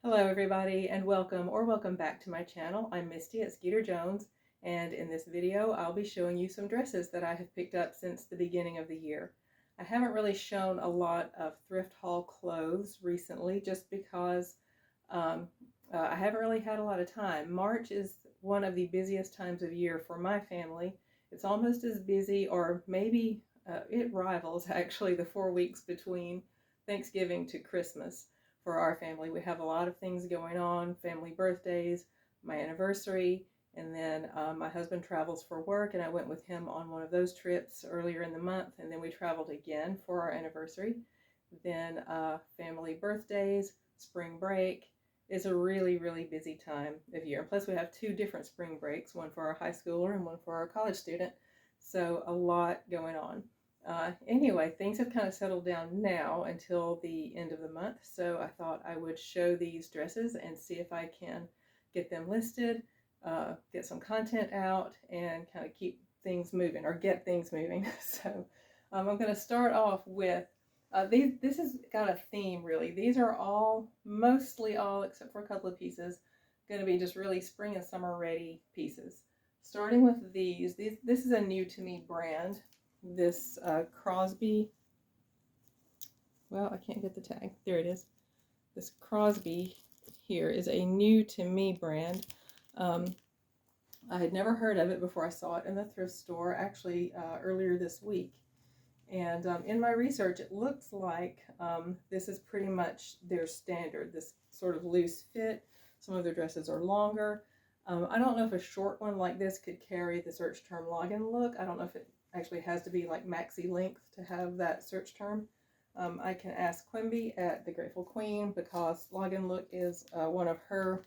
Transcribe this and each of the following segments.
Hello everybody and welcome back to my channel. I'm Misty at Skeeter Jones, and in this video I'll be showing you some dresses that I have picked up since the beginning of the year. I haven't really shown a lot of thrift haul clothes recently just because I haven't really had a lot of time. March is one of the busiest times of year for my family. It's almost as busy, or maybe it rivals actually, the 4 weeks between Thanksgiving to Christmas. For our family, we have a lot of things going on: family birthdays, my anniversary, and then my husband travels for work, and I went with him on one of those trips earlier in the month, and then we traveled again for our anniversary. Then family birthdays, spring break is a really busy time of year. And plus we have two different spring breaks, one for our high schooler and one for our college student, so a lot going on. Anyway, things have kind of settled down now until the end of the month, so I thought I would show these dresses and see if I can get them listed, get some content out, and kind of keep things moving, or get things moving. So I'm going to start off with this has got a theme really. These are all, mostly all, except for a couple of pieces, going to be just really spring and summer ready pieces. Starting with this is a new to me brand. This Crosby, well, I can't get the tag. There it is. This Crosby here is a new to me brand. I had never heard of it before I saw it in the thrift store, actually earlier this week. And in my research, it looks like this is pretty much their standard, this sort of loose fit. Some of their dresses are longer. I don't know if a short one like this could carry the search term login look. I don't know if it actually has to be like maxi length to have that search term. I can ask Quimby at The Grateful Queen, because login look is one of her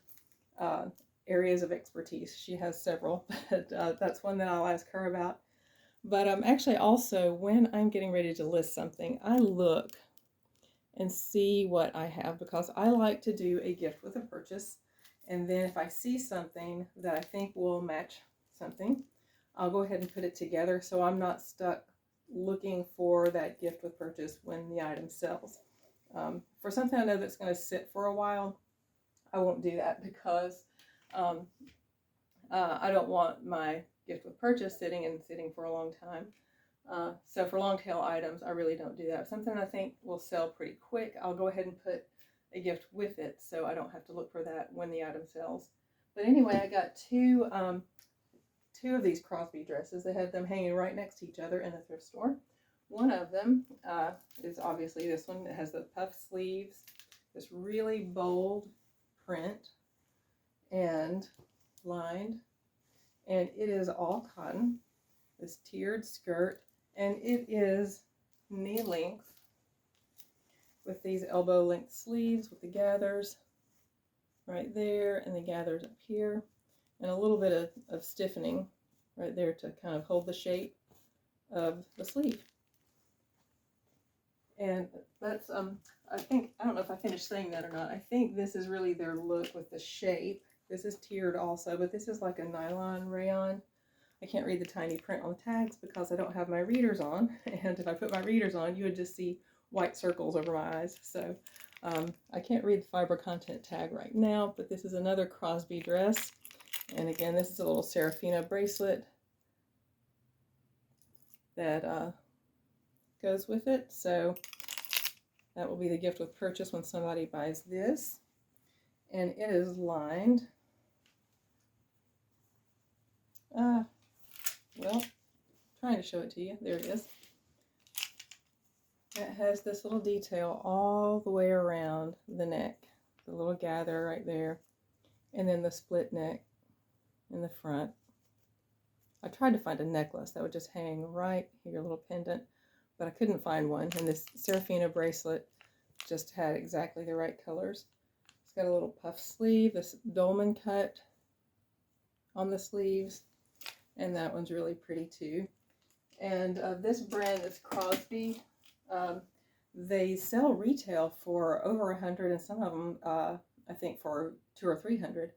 areas of expertise. She has several, but that's one that I'll ask her about. But actually also, when I'm getting ready to list something, I look and see what I have, because I like to do a gift with a purchase. And then if I see something that I think will match something, I'll go ahead and put it together, so I'm not stuck looking for that gift with purchase when the item sells. For something I know that's going to sit for a while, I won't do that, because I don't want my gift with purchase sitting for a long time. So for long tail items, I really don't do that. If something I think will sell pretty quick, I'll go ahead and put a gift with it, so I don't have to look for that when the item sells. But anyway, I got two of these Crosby dresses. They have them hanging right next to each other in a thrift store. One of them is obviously this one. It has the puff sleeves, this really bold print, and lined, and it is all cotton, this tiered skirt, and it is knee length with these elbow length sleeves with the gathers right there and the gathers up here, and a little bit of stiffening right there to kind of hold the shape of the sleeve. And that's I don't know if I finished saying that or not. I think this is really their look with the shape. This is tiered also, but this is like a nylon rayon. I can't read the tiny print on the tags because I don't have my readers on, and if I put my readers on, you would just see white circles over my eyes. So I can't read the fiber content tag right now, but this is another Crosby dress. And again, this is a little Serafina bracelet that goes with it. So that will be the gift with purchase when somebody buys this. And it is lined. Well, trying to show it to you. There it is. It has this little detail all the way around the neck, the little gather right there, and then the split neck in the front. I tried to find a necklace that would just hang right here, a little pendant, but I couldn't find one, and this Serafina bracelet just had exactly the right colors. It's got a little puff sleeve, this dolman cut on the sleeves, and that one's really pretty too. And this brand is Crosby. They sell retail for over $100, and some of them I think for $200 or $300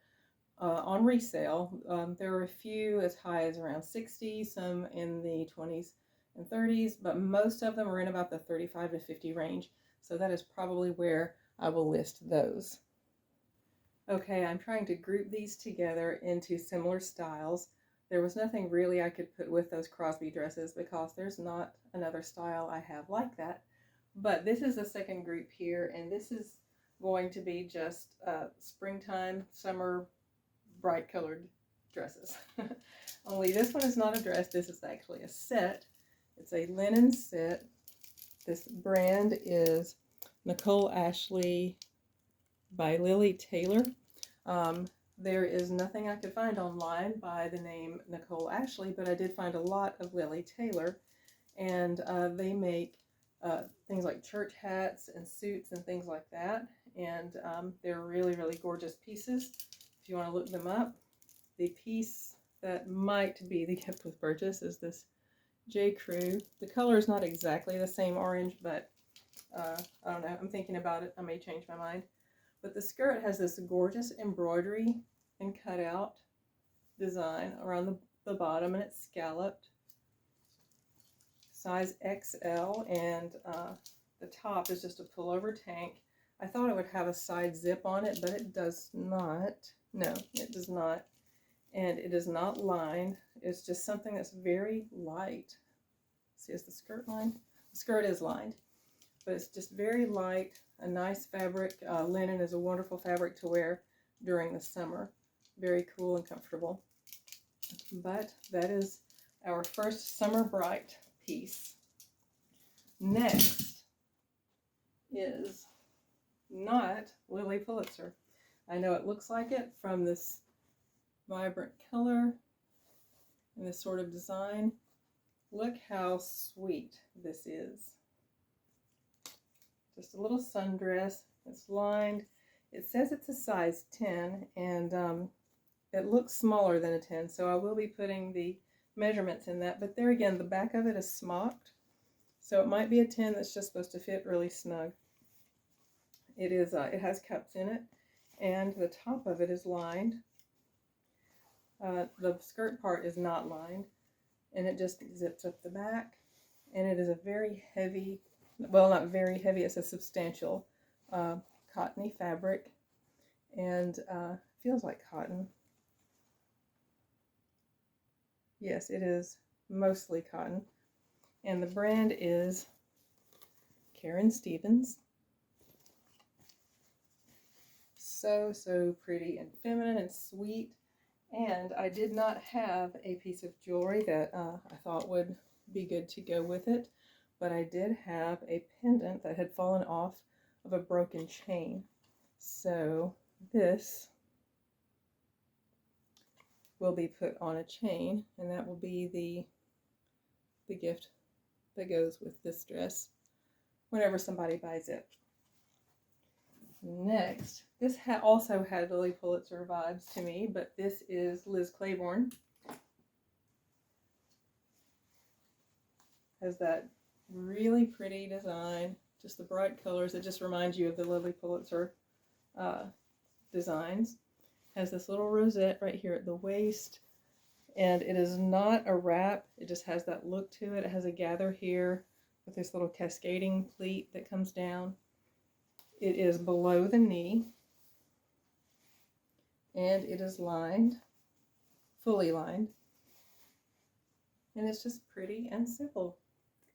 on resale. There are a few as high as around $60, some in the $20s and $30s, but most of them are in about the $35 to $50 range. So that is probably where I will list those. Okay, I'm trying to group these together into similar styles. There was nothing really I could put with those Crosby dresses because there's not another style I have like that. But this is the second group here, and this is going to be just springtime, summer, bright colored dresses. Only this one is not a dress, this is actually a set. It's a linen set. This brand is Nicole Ashley by Lily Taylor. There is nothing I could find online by the name Nicole Ashley, but I did find a lot of Lily Taylor, and they make things like church hats and suits and things like that, and they're really, really gorgeous pieces. If you want to look them up, the piece that might be the gift with purchase is this J. Crew. The color is not exactly the same orange, but I don't know. I'm thinking about it. I may change my mind. But the skirt has this gorgeous embroidery and cutout design around the bottom, and it's scalloped. Size XL, and the top is just a pullover tank. I thought it would have a side zip on it, but it does not. No, it does not. And it is not lined. It's just something that's very light. See, is the skirt lined? The skirt is lined, but it's just very light, a nice fabric. Linen is a wonderful fabric to wear during the summer. Very cool and comfortable. But that is our first Summer Bright piece. Next is not Lily Pulitzer. I know it looks like it from this vibrant color and this sort of design. Look how sweet this is. Just a little sundress. It's lined. It says it's a size 10, and it looks smaller than a 10, so I will be putting the measurements in that. But there again, the back of it is smocked, so it might be a 10 that's just supposed to fit really snug. It is. It has cups in it, and the top of it is lined. The skirt part is not lined, and it just zips up the back, and it is a very heavy, well, not very heavy, it's a substantial cottony fabric, and feels like cotton. Yes, it is mostly cotton, and the brand is Karen Stevens. So, so pretty and feminine and sweet. And I did not have a piece of jewelry that I thought would be good to go with it, but I did have a pendant that had fallen off of a broken chain. So this will be put on a chain, and that will be the gift that goes with this dress whenever somebody buys it. Next, this also had Lily Pulitzer vibes to me, but this is Liz Claiborne. Has that really pretty design, just the bright colors. It just reminds you of the Lily Pulitzer designs. Has this little rosette right here at the waist, and it is not a wrap. It just has that look to it. It has a gather here with this little cascading pleat that comes down. It is below the knee, and it is lined, fully lined, and it's just pretty and simple.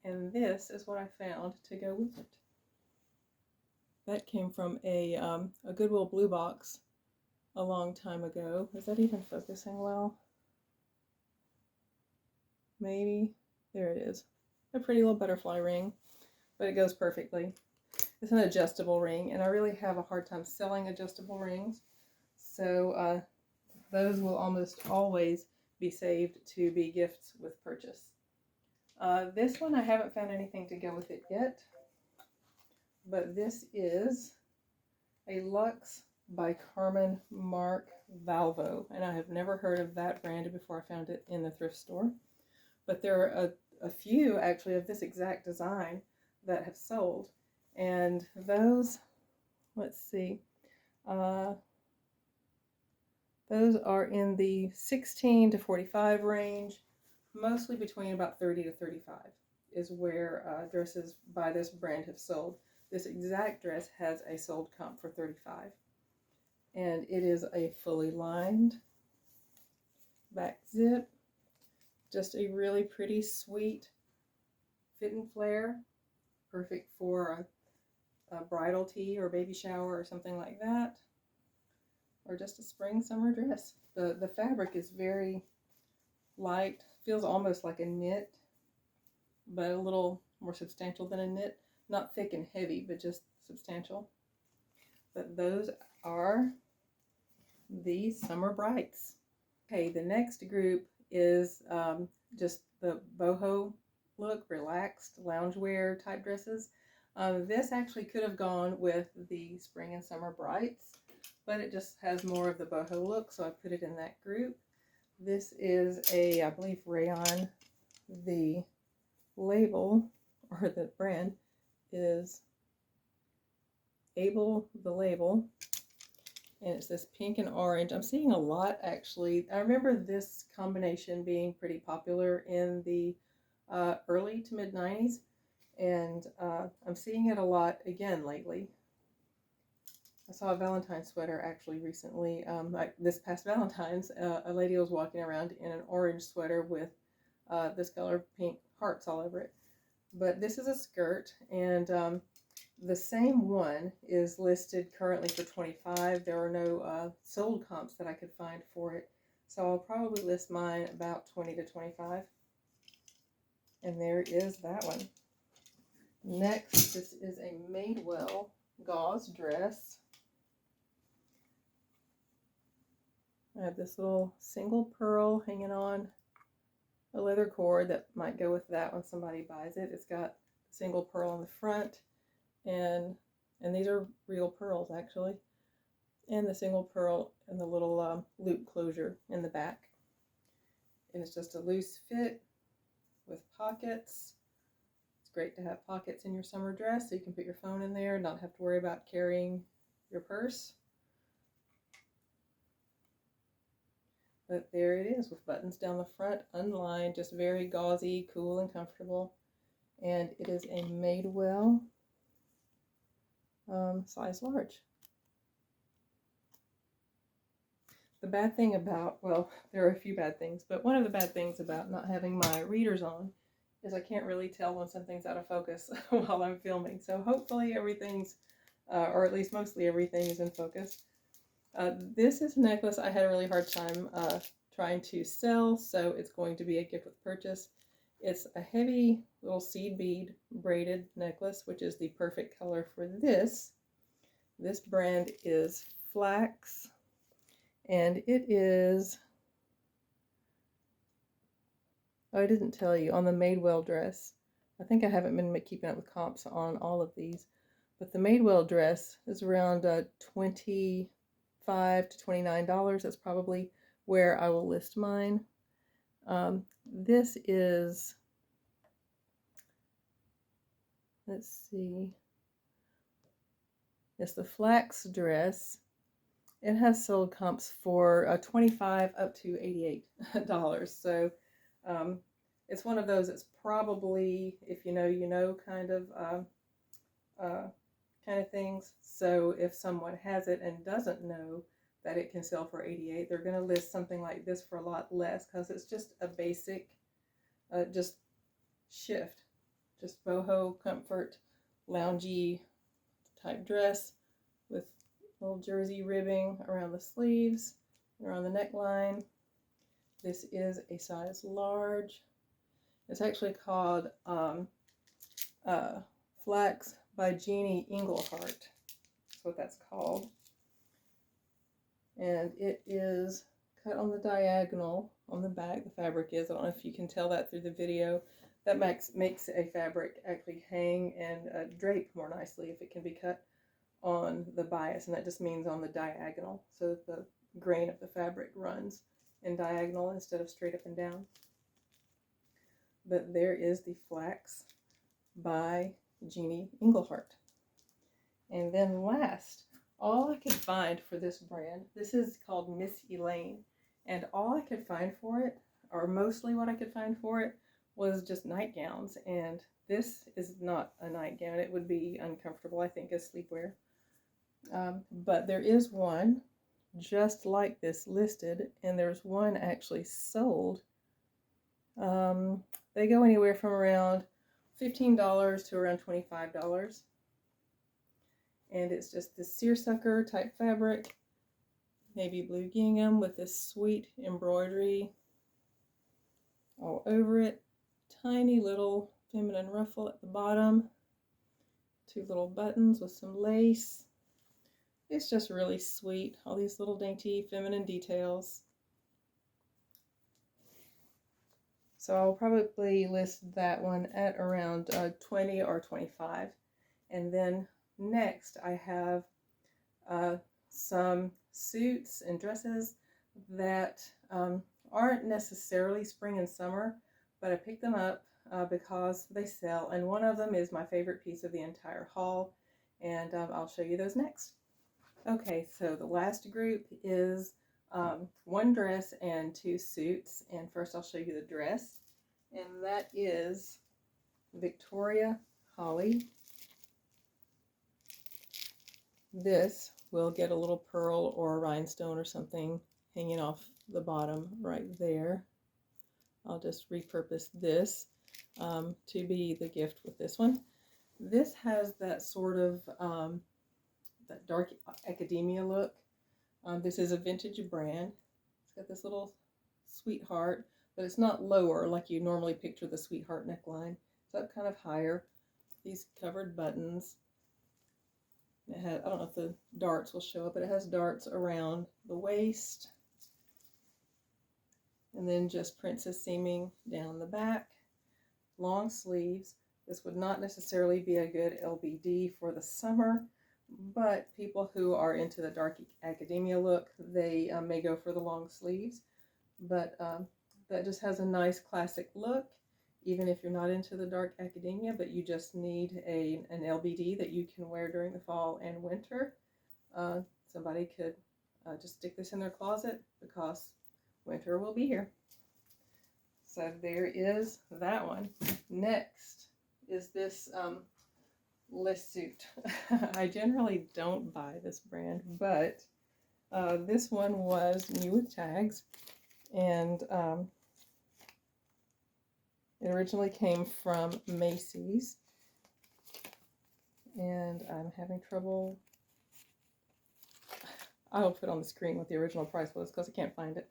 And this is what I found to go with it. That came from a Goodwill Blue Box a long time ago. Is that even focusing well? Maybe. There it is. A pretty little butterfly ring, but it goes perfectly. It's an adjustable ring, and I really have a hard time selling adjustable rings, so those will almost always be saved to be gifts with purchase. This one I haven't found anything to go with it yet, but this is a Luxe by Carmen Mark Valvo, and I have never heard of that brand before I found it in the thrift store. But there are a few actually of this exact design that have sold. And those, let's see, those are in the 16 to 45 range, mostly between about 30 to 35 is where dresses by this brand have sold. This exact dress has a sold comp for 35. and it is a fully lined back zip. Just a really pretty, sweet fit and flare, perfect for a bridal tea or baby shower or something like that, or just a spring summer dress. The fabric is very light, feels almost like a knit, but a little more substantial than a knit. Not thick and heavy, but just substantial. But those are the Summer Brights. Okay, the next group is just the boho look, relaxed loungewear type dresses. This actually could have gone with the Spring and Summer Brights, but it just has more of the boho look, so I put it in that group. This is a, I believe, rayon. The label, or the brand, is Able the Label, and it's this pink and orange. I'm seeing a lot, actually. I remember this combination being pretty popular in the early to mid 90s, and I'm seeing it a lot again lately. I saw a Valentine's sweater actually recently. This past Valentine's, a lady was walking around in an orange sweater with this color pink hearts all over it. But this is a skirt, and the same one is listed currently for $25. There are no sold comps that I could find for it, so I'll probably list mine about $20 to $25. And there is that one. Next, this is a Madewell gauze dress. I have this little single pearl hanging on a leather cord that might go with that when somebody buys it. It's got single pearl on the front, and these are real pearls actually, and the single pearl and the little loop closure in the back. And it's just a loose fit with pockets. It's great to have pockets in your summer dress so you can put your phone in there and not have to worry about carrying your purse. But there it is with buttons down the front, unlined, just very gauzy, cool, and comfortable. And it is a Madewell size large. The bad thing about, well, there are a few bad things, but one of the bad things about not having my readers on is I can't really tell when something's out of focus while I'm filming. So hopefully everything's, or at least mostly everything is in focus. This is a necklace I had a really hard time trying to sell, so it's going to be a gift with purchase. It's a heavy little seed bead braided necklace, which is the perfect color for this. This brand is Flax, and it is, oh, I didn't tell you, on the Madewell dress. I think I haven't been keeping up with comps on all of these, but the Madewell dress is around $25 to $29. That's probably where I will list mine. This is, let's see, it's the Flax dress. It has sold comps for $25 up to $88. So it's one of those that's probably, if you know kind of things. So if someone has it and doesn't know that it can sell for $88, they're going to list something like this for a lot less, because it's just a basic, just shift, just boho comfort, loungy type dress with little jersey ribbing around the sleeves, around the neckline. This is a size large. It's actually called Flax by Jeannie Englehart. That's what that's called. And it is cut on the diagonal on the back. The fabric is, I don't know if you can tell that through the video. That makes a fabric actually hang and drape more nicely if it can be cut on the bias, and that just means on the diagonal, so that the grain of the fabric runs in diagonal instead of straight up and down. But there is the Flax by Jeannie Englehart. And then last, all I could find for this brand, this is called Miss Elaine, and all I could find for it, or mostly what I could find for it, was just nightgowns, and this is not a nightgown. It would be uncomfortable, I think, as sleepwear. But there is one just like this listed, and there's one actually sold. They go anywhere from around $15 to around $25. And it's just this seersucker type fabric, navy blue gingham with this sweet embroidery all over it. Tiny little feminine ruffle at the bottom. 2 little buttons with some lace. It's just really sweet. All these little dainty feminine details. So I'll probably list that one at around 20 or 25. And then next I have some suits and dresses that aren't necessarily spring and summer, but I picked them up because they sell, and one of them is my favorite piece of the entire haul, and I'll show you those next. Okay, so the last group is 1 dress and 2 suits, and first I'll show you the dress, and that is Victoria Holly. This will get a little pearl or a rhinestone or something hanging off the bottom right there. I'll just repurpose this to be the gift with this one. This has that sort of that dark academia look. This is a vintage brand. It's got this little sweetheart, but it's not lower like you normally picture the sweetheart neckline. It's up kind of higher. These covered buttons. It has, I don't know if the darts will show up, but it has darts around the waist. And then just princess seaming down the back. Long sleeves. This would not necessarily be a good LBD for the summer, but people who are into the dark academia look, they may go for the long sleeves. But that just has a nice classic look, even if you're not into the dark academia, but you just need an LBD that you can wear during the fall and winter. Somebody could just stick this in their closet because winter will be here. So there is that one. Next is this list suit. I generally don't buy this brand, but this one was new with tags, and it originally came from Macy's, and I'm having trouble. I'll put on the screen what the original price was because I can't find it.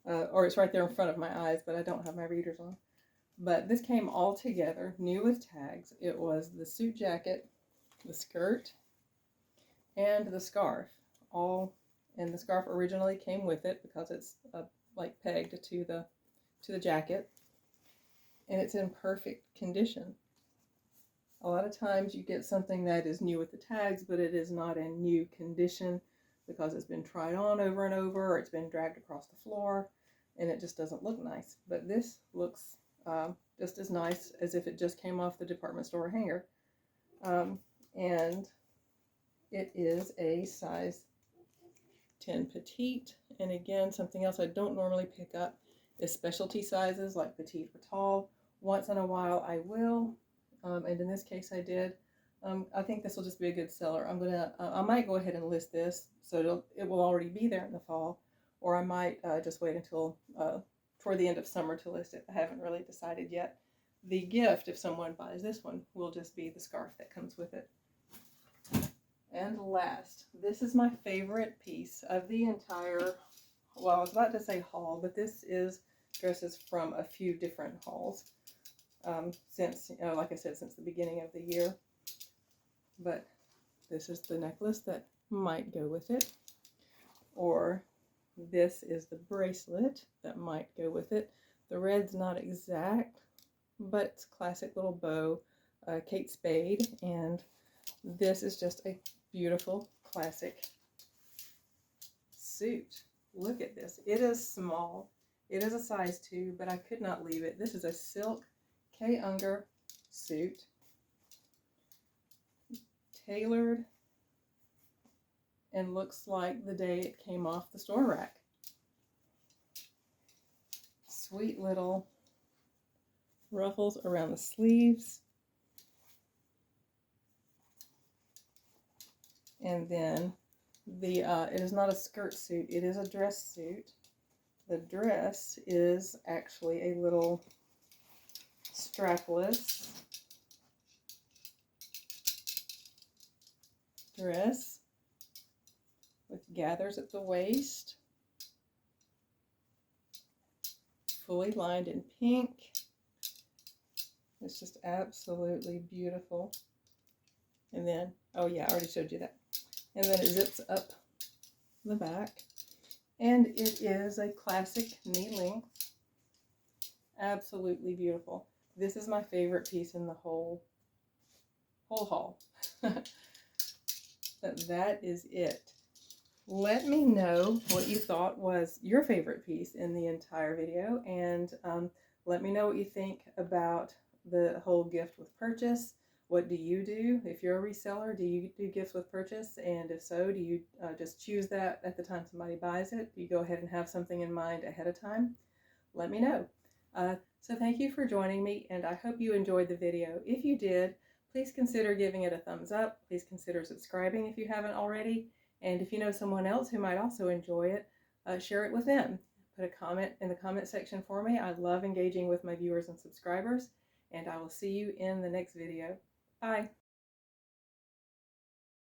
Or it's right there in front of my eyes, but I don't have my readers on. But this came all together, new with tags. It was the suit jacket, the skirt, and the scarf. And the scarf originally came with it because it's like pegged to the jacket, and it's in perfect condition. A lot of times you get something that is new with the tags, but it is not in new condition because it's been tried on over and over, or it's been dragged across the floor, and it just doesn't look nice. But this looks just as nice as if it just came off the department store hanger. And it is a size 10 petite. And again, something else I don't normally pick up is specialty sizes like petite or tall. Once in a while I will, and in this case I did. I think this will just be a good seller. I might go ahead and list this so it will already be there in the fall, or I might just wait until toward the end of summer to list it. I haven't really decided yet. The gift, if someone buys this one, will just be the scarf that comes with it. And last, this is my favorite piece of the entire, well, I was about to say haul, but this is dresses from a few different hauls since, like I said, since the beginning of the year. But this is the necklace that might go with it, or this is the bracelet that might go with it. The red's not exact, but it's classic little bow, Kate Spade, and this is just a beautiful classic suit. Look at this. It is small. It is a size 2, but I could not leave it. This is a silk K. Unger suit, tailored, and looks like the day it came off the store rack. Sweet little ruffles around the sleeves, and then It is not a skirt suit, it is a dress suit. The dress is actually a little strapless dress with gathers at the waist, fully lined in pink. It's just absolutely beautiful. And then, oh yeah, I already showed you that. And then it zips up the back. And it is a classic knee length. Absolutely beautiful. This is my favorite piece in the whole haul. That is it. Let me know what you thought was your favorite piece in the entire video, and let me know what you think about the whole gift with purchase. What do you do if you're a reseller? Do you do gifts with purchase? And if so, do you just choose that at the time somebody buys it? Do you go ahead and have something in mind ahead of time? Let me know. So thank you for joining me, and I hope you enjoyed the video. If you did, please consider giving it a thumbs up. Please consider subscribing if you haven't already. And if you know someone else who might also enjoy it, share it with them. Put a comment in the comment section for me. I love engaging with my viewers and subscribers, and I will see you in the next video. Bye.